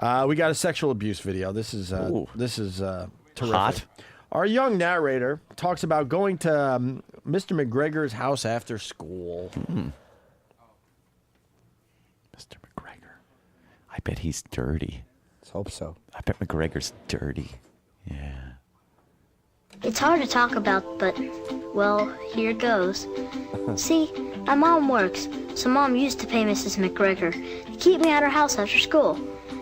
We got a sexual abuse video. This is terrific. Hot. Our young narrator talks about going to Mr. McGregor's house after school. Mr. McGregor. I bet he's dirty. Let's hope so. I bet McGregor's dirty. Yeah. It's hard to talk about, but, well, here it goes. See, my mom works, so Mom used to pay Mrs. McGregor to keep me at her house after school.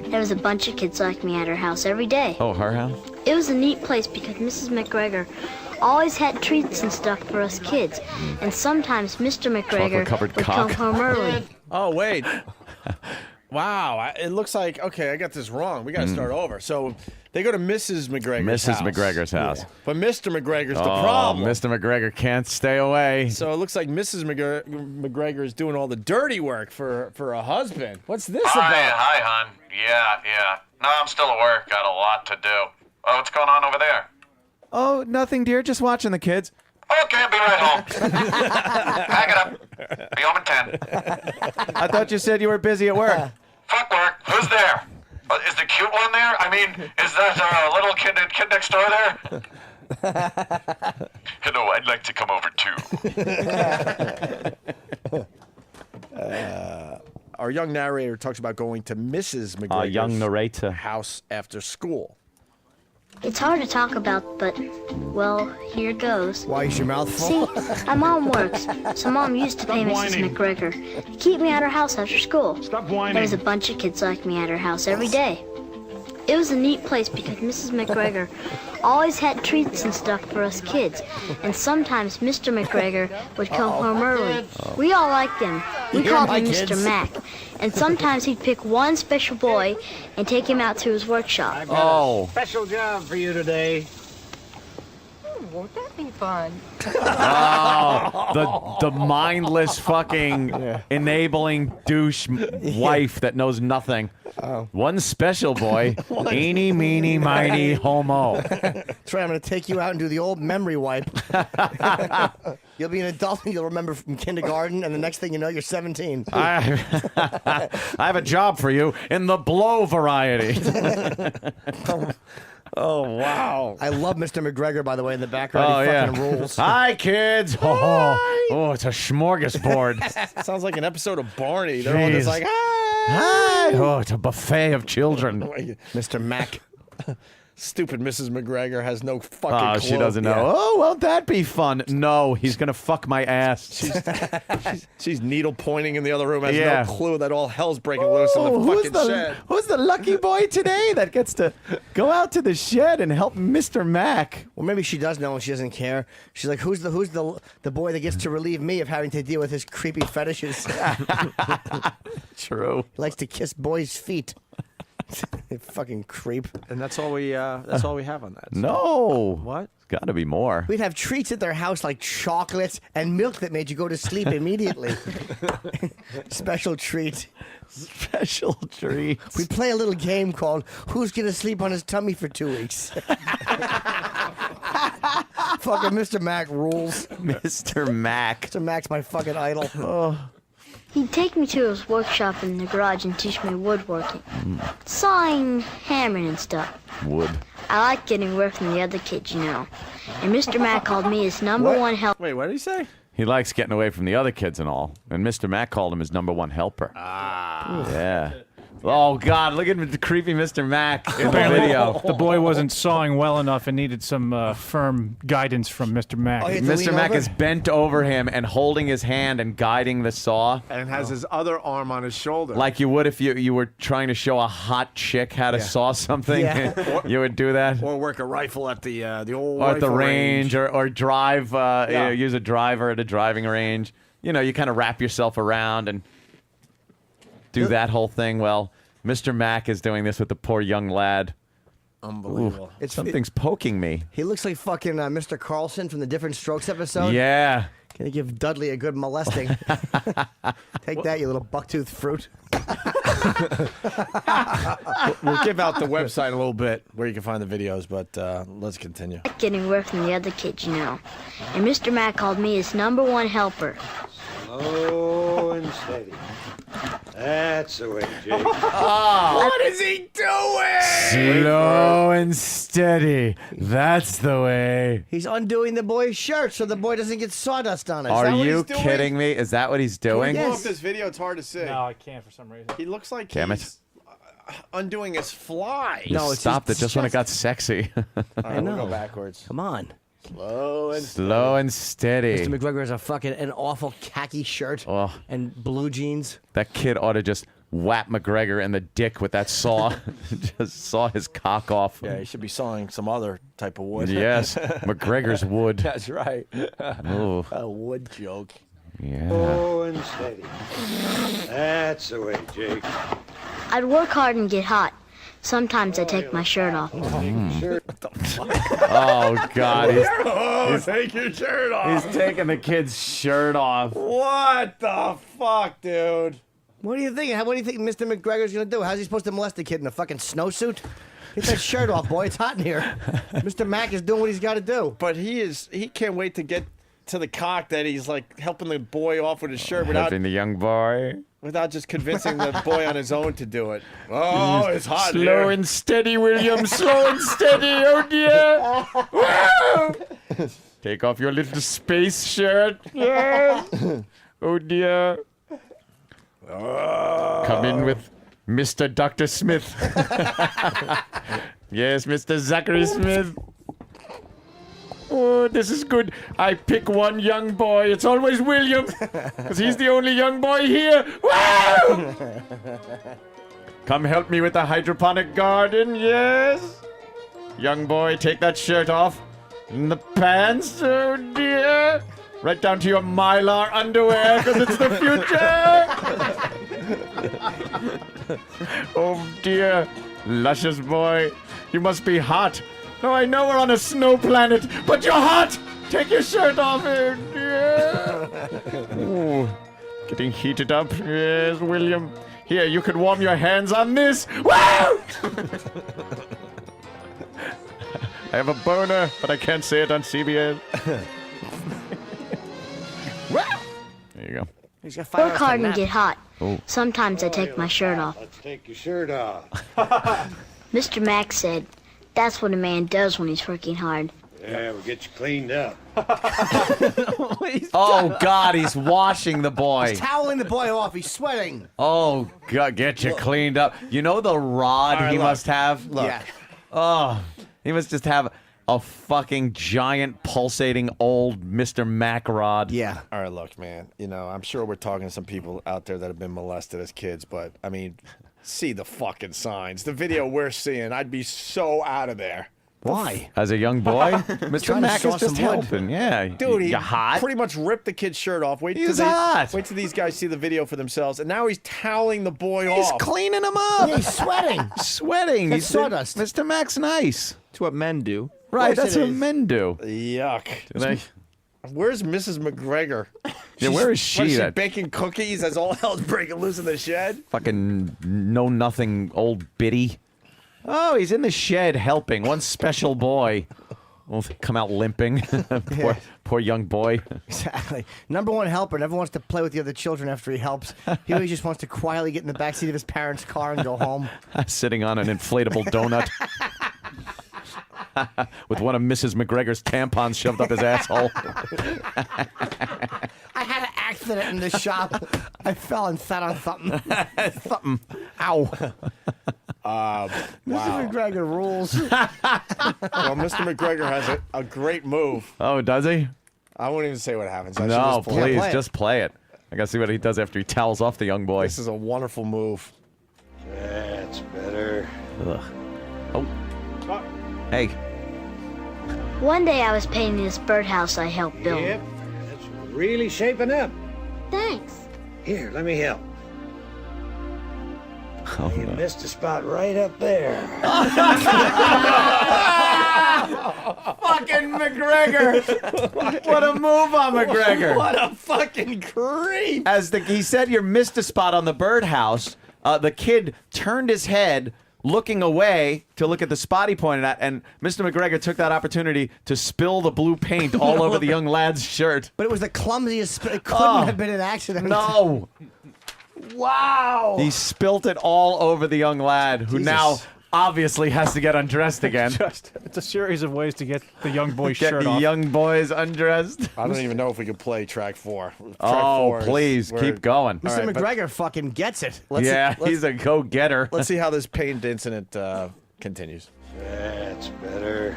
There was a bunch of kids like me at her house every day. Oh, her house? It was a neat place because Mrs. McGregor always had treats and stuff for us kids. And sometimes Mr. McGregor would come home early. Oh, wait. Wow. It looks like, okay, I got this wrong. We got to start over. So they go to Mrs. McGregor's house. Mrs. McGregor's house. Yeah. But Mr. McGregor's the problem. Mr. McGregor can't stay away. So it looks like Mrs. McGregor is doing all the dirty work for a husband. What's this about? Hi, hon. Yeah. No, I'm still at work. Got a lot to do. Oh, what's going on over there? Oh, nothing, dear. Just watching the kids. Okay, I'll be right home. Pack it up. Be home in 10. I thought you said you were busy at work. Fuck work. Who's there? Is the cute one there? I mean, is that little kid next door there? Hello, I'd like to come over too. Our young narrator talks about going to Mrs. McGregor's young narrator. house after school. It's hard to talk about, but, well, here it goes. Why is your mouth full? See, my mom works, so Mom used to pay Mrs. McGregor to keep me at her house after school. Stop whining. There was a bunch of kids like me at her house every day. It was a neat place because Mrs. McGregor always had treats and stuff for us kids. And sometimes Mr. McGregor would come home early. We all liked him. We called him Mr. Mac. And sometimes he'd pick one special boy and take him out to his workshop. Oh. Special job for you today. Won't that be fun? Oh, the mindless fucking enabling douche wife that knows nothing. Oh. One special boy, eeny, meeny, miny, homo. That's right, I'm going to take you out and do the old memory wipe. You'll be an adult and you'll remember from kindergarten, and the next thing you know, you're 17. I have a job for you in the blow variety. Oh, wow. I love Mr. McGregor, by the way, in the background. He fucking rules. Hi, kids. Oh, it's a smorgasbord. Sounds like an episode of Barney. They're all just like, hi. Hi. Oh, it's a buffet of children. Mr. Mac. Stupid Mrs. McGregor has no fucking clue. She doesn't know. Yeah. Oh, won't that be fun? No, he's going to fuck my ass. She's needle pointing in the other room, has Yeah. no clue that all hell's breaking loose in the fucking shed. Who's the lucky boy today that gets to go out to the shed and help Mr. Mac? Well, maybe she does know and she doesn't care. She's like, who's the boy that gets to relieve me of having to deal with his creepy fetishes? True. He likes to kiss boys' feet. Fucking creep. And that's all we have on that. So. No. What? It's got to be more. We'd have treats at their house like chocolate and milk that made you go to sleep immediately. Special treat. Special treats. We'd play a little game called Who's Gonna Sleep on His Tummy for 2 weeks? Fucking Mr. Mac rules. Mr. Mac. Mr. Mac's my fucking idol. He'd take me to his workshop in the garage and teach me woodworking. Sawing, hammering, and stuff. Wood. I like getting away from the other kids, you know. And Mr. Mac called me his number one helper. Wait, what did he say? He likes getting away from the other kids and all. And Mr. Mac called him his number one helper. Ah. Yeah. Oh, God, look at the creepy Mr. Mac in the video. The boy wasn't sawing well enough and needed some firm guidance from Mr. Mac. Oh, he had to Mr. lean Mac over? is bent over him and holding his hand and guiding the saw. And has his other arm on his shoulder. Like you would if you were trying to show a hot chick how to saw something. Yeah. You would do that. Or work a rifle at the old Or at the rifle range. Or drive, use a driver at a driving range. You know, you kind of wrap yourself around and do that whole thing. Well, Mr. Mac is doing this with the poor young lad. Unbelievable. Something's poking me. He looks like fucking Mr. Carlson from the Different Strokes episode. Yeah. Gonna give Dudley a good molesting. Take that, you little bucktooth fruit. We'll give out the website in a little bit where you can find the videos, but let's continue. Getting away from the other kids, you know. And Mr. Mac called me his number one helper. Slow and steady. That's the way, Jake. What is he doing? Slow and steady. That's the way. He's undoing the boy's shirt so the boy doesn't get sawdust on it. Are what you he's doing? kidding me? Is that what he's doing? Pull up this video. It's hard to see. No, I can't for some reason. He looks like Damn it. he's undoing his fly. No, it's Stopped it just when it got sexy. All right, we'll know. go backwards. Come on. Slow and steady. Mr. McGregor has an awful khaki shirt Oh. and blue jeans. That kid ought to just whap McGregor in the dick with that saw. Just saw his cock off. Yeah, he should be sawing some other type of wood. Yes, McGregor's wood. That's right. Ooh, A wood joke. yeah. Slow and steady. That's the way, Jake. I'd work hard and get hot. Sometimes I take my shirt off. Oh God, Take your shirt off. he's taking the kid's shirt off. What the fuck, dude? What do you think? What do you think Mr. McGregor's gonna do? How's he supposed to molest a kid in a fucking snowsuit? Get that shirt off, boy. It's hot in here. Mr. Mack is doing what he's got to do. But he can't wait to get to the cock that he's like helping the boy off with his shirt without Helping the young boy. just convincing the boy on his own to do it. Oh, it's hot in Slow here. and steady, William. Slow and steady. Oh dear. Wow. Take off your little space shirt. Yes. Oh dear. Come in with Mr. Dr. Smith. Yes, Mr. Zachary Smith. Oh, this is good. I pick one young boy. It's always William, because he's the only young boy here. Wow! Come help me with the hydroponic garden, yes? Young boy, take that shirt off. And the pants, oh dear. Right down to your Mylar underwear, because it's the future. Oh dear. Luscious boy, you must be hot. No, I know we're on a snow planet, but you're hot! Take your shirt off. Oh dear. Ooh, getting heated up. Yes, William. Here, you could warm your hands on this. Woo! I have a boner, but I can't say it on CBS. There you go. He's got fire Work off hard the and map. get hot. Sometimes I take my shirt off. Let's take your shirt off. Mr. Mack said, that's what a man does when he's working hard. Yeah, we'll get you cleaned up. Oh, God, he's washing the boy. Toweling the boy off. He's sweating. Oh, God, get you cleaned up. You know the rod right, he look. must have? Yeah. Oh, he must just have a fucking giant pulsating old Mr. Mac rod. Yeah. All right, look, man. You know, I'm sure we're talking to some people out there that have been molested as kids, but I mean, see the fucking signs. The video we're seeing, I'd be so out of there. Why? As a young boy, Mr. Trying to Mac saw is just some wood. helping. Yeah, Dude, he you hot? pretty much ripped the kid's shirt off. He's hot. Wait till these guys see the video for themselves. And now he's toweling the boy He's off. cleaning him up. Yeah, he's sweating. Sweating. That's sawdust. Mr. Mac's nice. It's what men do. Right, course that's it what is. men do. Yuck. They- Where's Mrs. McGregor? Yeah, where is What, she? is That baking cookies as all hell's breaking loose in the shed? fucking know-nothing old biddy. Oh, he's in the shed helping. One special boy. Will come out limping. poor young boy. Exactly. Number one helper never wants to play with the other children after he helps. He always just wants to quietly get in the backseat of his parents' car and go home. Sitting on an inflatable donut. With one of Mrs. McGregor's tampons shoved up his asshole. I had an accident in the shop. I fell and sat on something. Something. Ow. Wow. Mr. McGregor rules. Well, Mr. McGregor has a great move. Oh, does he? I won't even say what happens. I should No, just play it. please, just play it. I gotta see what he does after he towels off the young boy. This is a wonderful move. That's better. Ugh. Oh. Hey. One day I was painting this birdhouse I helped build. Yep, that's really shaping up. Thanks. Here, let me help. Oh, You no. missed a spot right up there. Fucking McGregor! What a move on McGregor! What a fucking creep! He said you missed a spot on the birdhouse, the kid turned his head, looking away to look at the spot he pointed at, and Mr. McGregor took that opportunity to spill the blue paint all over the young lad's shirt. But it was the clumsiest. It couldn't have been an accident. No. Wow. He spilt it all over the young lad, who now obviously has to get undressed again. It's a series of ways to get the young boy's Get shirt the off. young boys undressed. I don't even know if we could play track 4. Track Oh, 4 is please, where- keep going. Mr. All right, but- McGregor fucking gets it. Yeah, he's a go-getter. Let's see how this paint incident continues. That's better.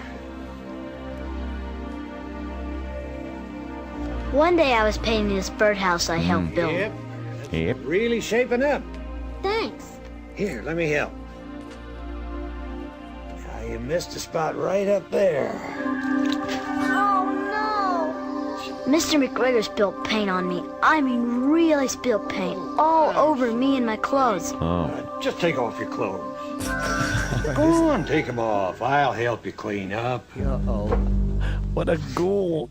One day I was painting this birdhouse I helped build. Yep. Yep. Really shaping up. Thanks. Here, let me help. Now, you missed a spot right up there. Oh no! Mr. McGregor spilled paint on me. I mean, really spilled paint all over me and my clothes. Just take off your clothes. Go on, take them off. I'll help you clean up. What a ghoul.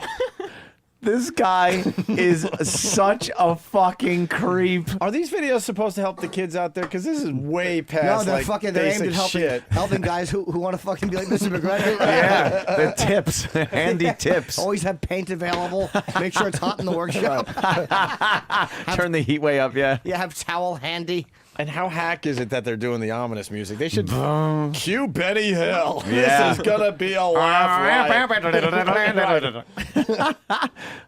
This guy is such a fucking creep. Are these videos supposed to help the kids out there? Because this is way No, past they're like fucking. They're aimed basic at shit. helping guys who want to fucking be like Mr. McGregor. Yeah, the tips, handy tips. Always have paint available. Make sure it's hot in the workshop. Turn the heat way up, yeah. Yeah, have towel handy. And how hack is it that they're doing the ominous music? They should cue Benny Hill. Yeah. This is gonna be a laugh riot.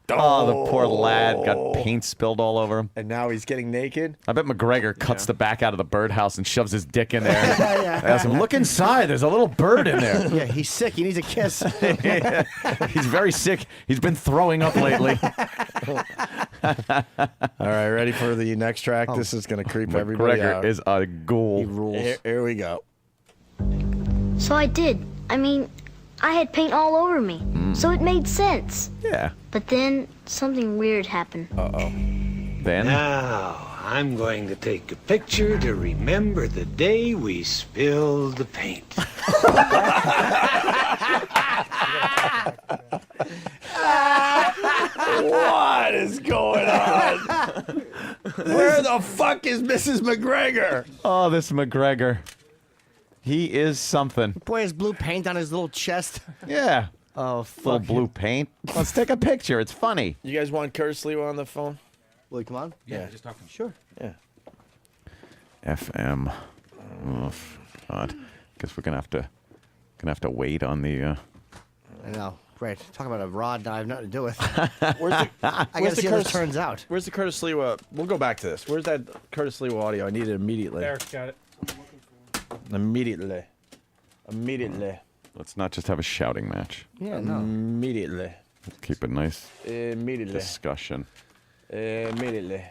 Oh, the poor lad got paint spilled all over him. And now he's getting naked. I bet McGregor cuts the back out of the birdhouse and shoves his dick in there. I asked him, look inside. There's a little bird in there. Yeah, he's sick. He needs a kiss. He's very sick. He's been throwing up lately. All right, ready for the next track? This is gonna creep everybody McGregor out. is a ghoul. Here we go. So I did. I mean, I had paint all over me, so it made sense. Yeah. But then something weird happened. Then? Now, I'm going to take a picture to remember the day we spilled the paint. What is going on? Where the fuck is Mrs. McGregor? Oh, this McGregor. He is something. Boy has blue paint on his little chest. Yeah. Oh, Little fuck. blue paint. Let's take a picture. It's funny. You guys want Curtis Lewa on the phone? Will you come on? Yeah. Just talking. Sure. Yeah. FM. Oh, God. Guess we're gonna have to wait on the. I know. Great. Talk about a rod that I have nothing to do with. Where's the, I gotta see how this turns out. Where's the Curtis Lewa? We'll go back to this. Where's that Curtis Lewa audio? I need it immediately. There, got it. Immediately. Immediately. Let's not just have a shouting match. Yeah, no. Immediately. Let's keep a nice Immediately. discussion. Immediately.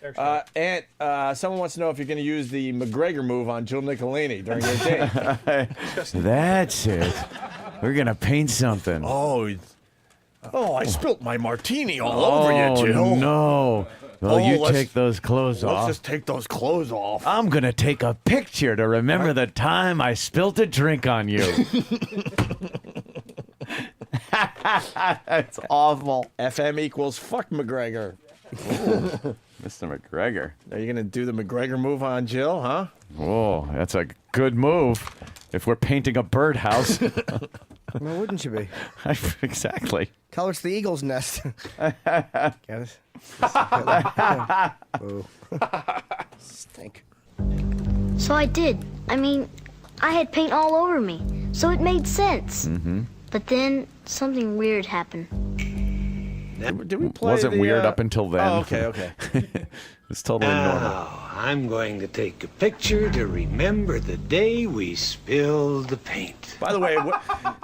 There's got it. Aunt, someone wants to know if you're going to use the McGregor move on Jill Nicolini during your date. That's it. We're gonna paint something. Oh, I spilt my martini all over you, Jill. No. Well, Oh, you let's- take those clothes Let's off. just take those clothes off. I'm gonna take a picture to remember the time I spilt a drink on you. It's awful. FM equals fuck McGregor. Mr. McGregor. Are you going to do the McGregor move on Jill, huh? Oh, that's a good move. If we're painting a birdhouse. Well, wouldn't you be? Exactly. Tell her it's the eagle's nest. Get it? Boo. Stink. So I did. I mean, I had paint all over me, so it made sense. But then something weird happened. Did we play Wasn't the, weird up until then. Oh, okay. It's totally normal. Now, I'm going to take a picture to remember the day we spilled the paint. By the way,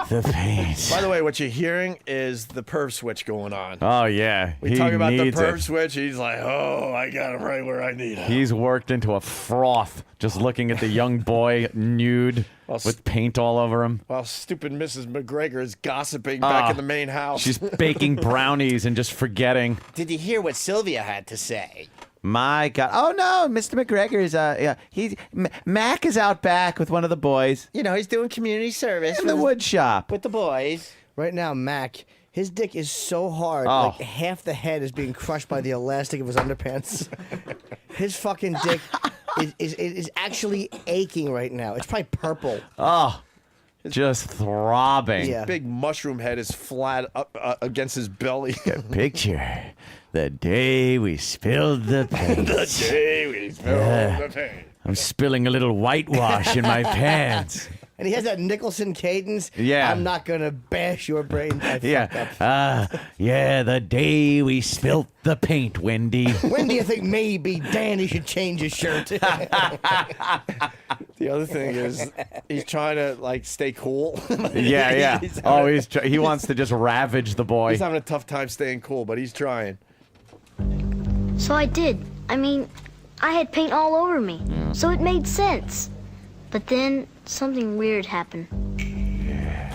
The paint. what you're hearing is the perv switch going on. Oh, yeah. We he talk about the needs perv it. switch. He's like, oh, I got him right where I need him. He's worked into a froth just looking at the young boy nude with paint all over him. While stupid Mrs. McGregor is gossiping back in the main house. She's baking brownies and just forgetting. Did you hear what Sylvia had to say? My God. Oh, no. Mr. McGregor's, Mac is out back with one of the boys You know, he's doing community service in the wood shop. with the boys. Right now, Mac, his dick is so hard, Oh. like half the head is being crushed by the elastic of his underpants. His fucking dick is actually aching right now. It's probably purple. Oh, just throbbing. Yeah. Big mushroom head is flat up against his belly. Picture the day we spilled the paint. The day we spilled the paint. I'm spilling a little whitewash in my pants. And he has that Nicholson cadence. Yeah. I'm not going to bash your brain. Yeah. Yeah, the day we spilt the paint, Wendy. When do you think maybe Danny should change his shirt? The other thing is he's trying to like stay cool. Yeah. He wants to just ravage the boy. He's having a tough time staying cool, but he's trying. So I did. I mean, I had paint all over me, so it made sense. But then something weird happened.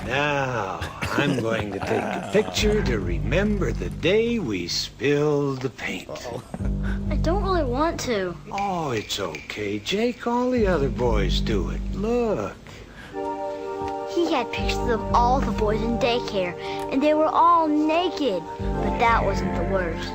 Now, I'm going to take a picture to remember the day we spilled the paint. I don't really want to. Oh, it's okay, Jake. All the other boys do it. Look. He had pictures of all the boys in daycare, and they were all naked. But that wasn't the worst.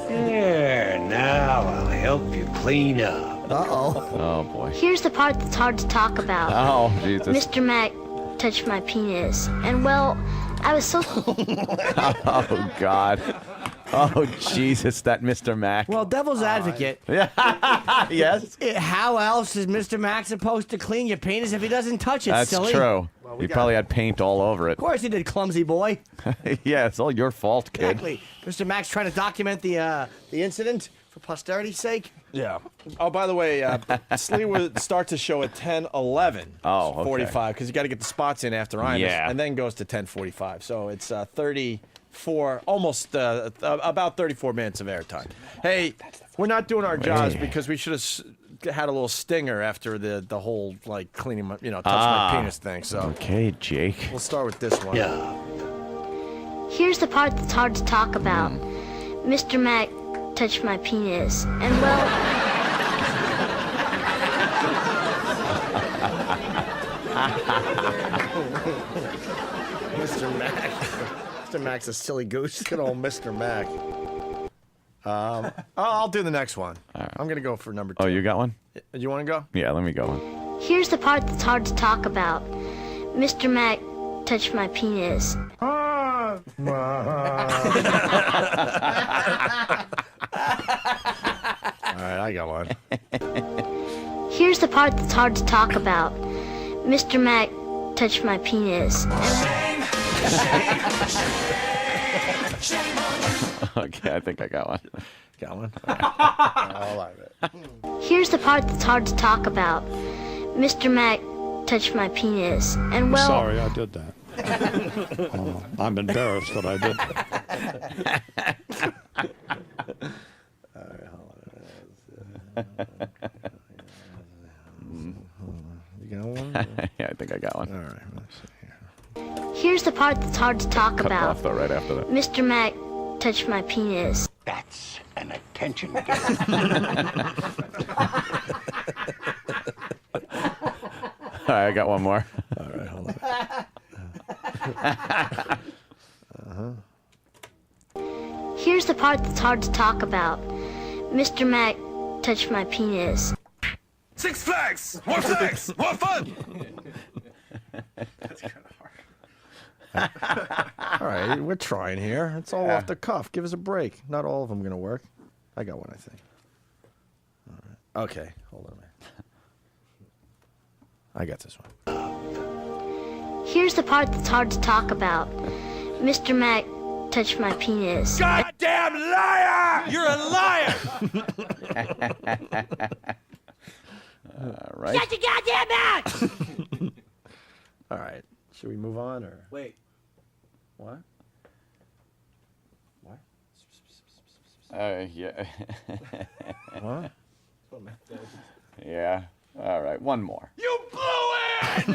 There, now I'll help you clean up. Oh, boy. Here's the part that's hard to talk about. Oh, Jesus. Mr. Mac touched my penis, and well, I was so... Oh, God. Oh, Jesus, that Mr. Mac. Well, devil's advocate. Yes? How else is Mr. Mac supposed to clean your penis if he doesn't touch it, That's silly? true. He probably had paint all over it. Of course he did, clumsy boy. Yeah, it's all your fault, kid. Exactly. Mr. Mac's trying to document the incident for posterity's sake. Yeah. Oh, by the way, Slee will start to show at 10:11. Oh, okay. 45, because you got to get the spots in after Imus, Yeah. and then goes to 10:45. So it's 34, almost about 34 minutes of airtime. Hey, we're not doing our jobs because we should have had a little stinger after the whole like cleaning my, touching my penis thing. So Okay, Jake. we'll start with this one. Yeah. Here's the part that's hard to talk about. Mr. Mac touched my penis, and well... Mr. Mac. Mr. Mac's a silly goose. Good old Mr. Mac. I'll do the next one. I'm gonna go for number 2. Oh, you got one? You want to go? Yeah, let me go one. Here's the part that's hard to talk about. Mr. Mac touched my penis. All right, I got one. Here's the part that's hard to talk about. Mr. Mac touched my penis. Okay, I think I got one. Got one? I like it. Here's the part that's hard to talk about. Mr. Mac touched my penis, and well... Sorry, I did that. I'm embarrassed that I did that. You got one? Yeah, I think I got one. All right, let's see here. Here's the part that's hard to talk Cut it about. off, though, right after that. Mr. Mac touched my penis. That's an attention getter. All right, I got one more. All right, hold on. Here's the part that's hard to talk about. Mr. Mac touched my penis. Six Flags! More flags! More fun! All right, we're trying here. It's all off the cuff. Give us a break. Not all of them going to work. I got one, I think. All right. Okay, hold on a minute. I got this one. Here's the part that's hard to talk about. Mr. Mac touched my penis. Goddamn liar! You're a liar! All right. Shut your goddamn mouth! All right. Should we move on or Wait. what? What? Yeah. What? Yeah. All right, one more. You blew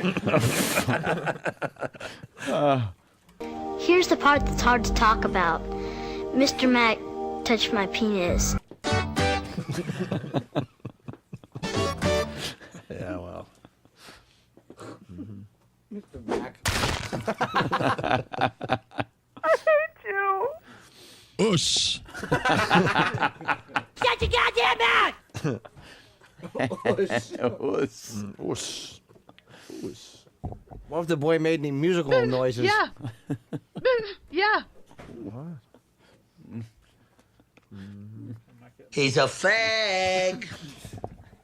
it! Here's the part that's hard to talk about. Mr. Mac touched my penis. Yeah, well. Mr. Mac. Us. Shut your goddamn mouth! What if the boy made any musical noises? Yeah. Yeah. He's a fag.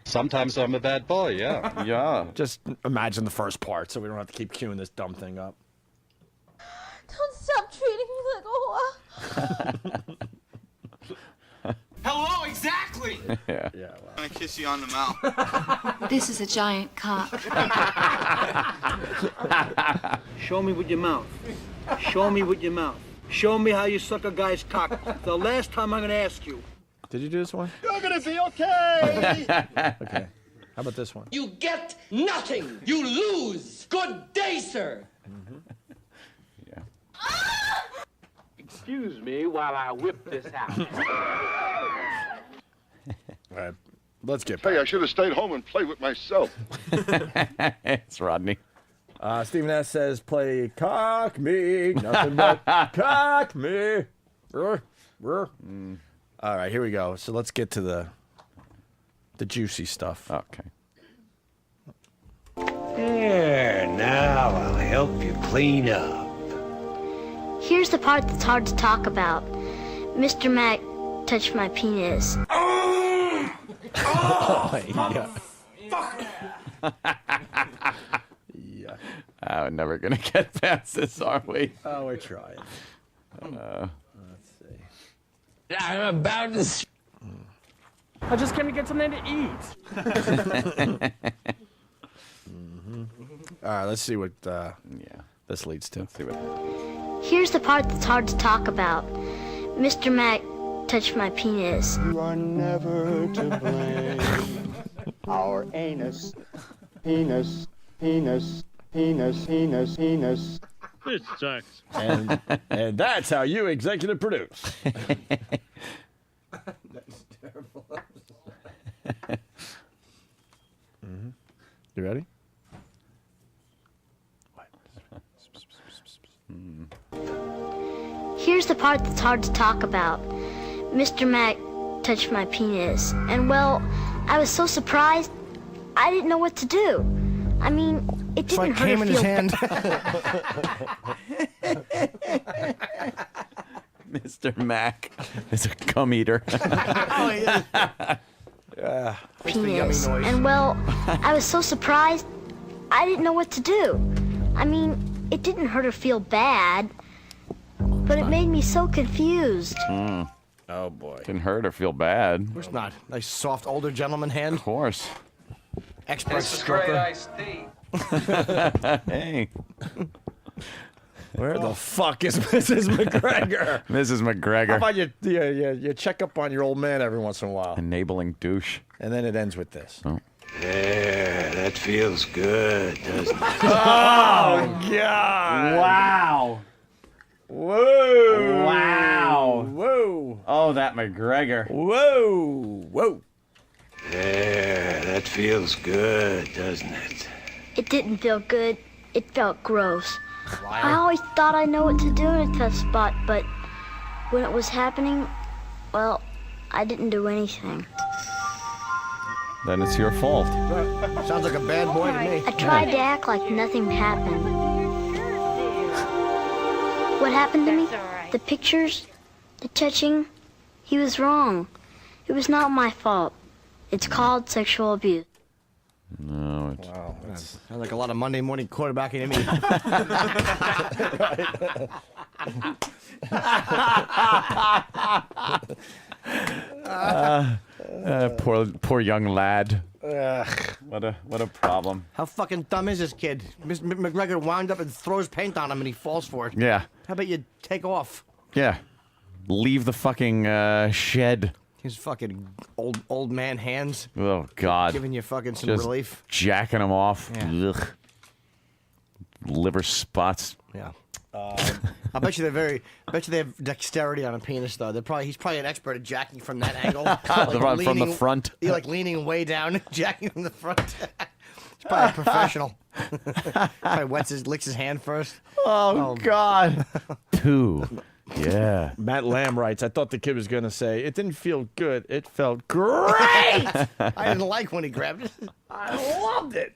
Sometimes I'm a bad boy, yeah. Yeah. Just imagine the first part so we don't have to keep queuing this dumb thing up. Don't stop treating me like a whore. Hello, exactly. Yeah. Yeah, well. I'm gonna kiss you on the mouth. This is a giant cock. Show me with your mouth. Show me with your mouth. Show me how you suck a guy's cock. The last time I'm gonna ask you. Did you do this one? You're gonna be okay. Okay. How about this one? You get nothing. You lose. Good day, sir. Yeah. Excuse me while I whip this out. All right. Let's get Hey, back. I should have stayed home and played with myself. It's Rodney. Stephen S. says, play cock me. Nothing but cock me. All right, here we go. So let's get to the juicy stuff. Okay. There, now I'll help you clean up. Here's the part that's hard to talk about. Mr. Mac touched my penis. Yeah. We're never gonna get past this, are we? Oh, we're trying. Let's see. I'm about to... I just came to get something to eat. All right, let's see what this leads to. Let's see what. Here's the part that's hard to talk about. Mr. Mac touched my penis. You are never to blame. Our anus, penis, penis, penis, penis, penis. This sucks. And that's how you executive produce. That's terrible. You ready? Here's the part that's hard to talk about. Mr. Mac touched my penis. And well, I was so surprised, I didn't know what to do. I mean, it It's didn't like hurt came or in his feel hand. Mr. Mac is a cum eater. Oh, yeah. penis. And well, I was so surprised, I didn't know what to do. I mean, it didn't hurt or feel bad, but it made me so confused. Oh, boy. Didn't hurt or feel bad. Of course not. Nice, soft, older gentleman hand. Of course. Expert stroker. Hey. Where the fuck is Mrs. McGregor? Mrs. McGregor. How about you check up on your old man every once in a while? Enabling douche. And then it ends with this. Oh. There, that feels good, doesn't it? Oh, God. Wow. Whoa. Wow. Whoa. Oh, that McGregor. Whoa. Whoa. There, that feels good, doesn't it? It didn't feel good. It felt gross. I always thought I know what to do in a tough spot, but when it was happening, well, I didn't do anything. Then it's your fault. Sounds like a bad boy to me. I tried to act like nothing happened. What happened to me? The pictures, the touching, he was wrong. It was not my fault. It's called sexual abuse. No, it's... Wow, sounds like a lot of Monday morning quarterbacking to me. Poor young lad. Ugh. What a problem. How fucking dumb is this kid? Mr. McGregor wound up and throws paint on him and he falls for it. Yeah. How about you take off? Yeah. Leave the fucking shed. His fucking old man hands. Oh, God. Giving you fucking some Just relief. Jacking him off. Yeah. Ugh. Liver spots. Yeah. I bet you they have dexterity on a penis though. He's probably an expert at jacking from that angle. From the front. You're like leaning way down, jacking from the front. He's probably a professional. Probably licks his hand first. Oh, God. 2. Yeah. Matt Lamb writes, I thought the kid was going to say, it didn't feel good. It felt great. I didn't like when he grabbed it. I loved it.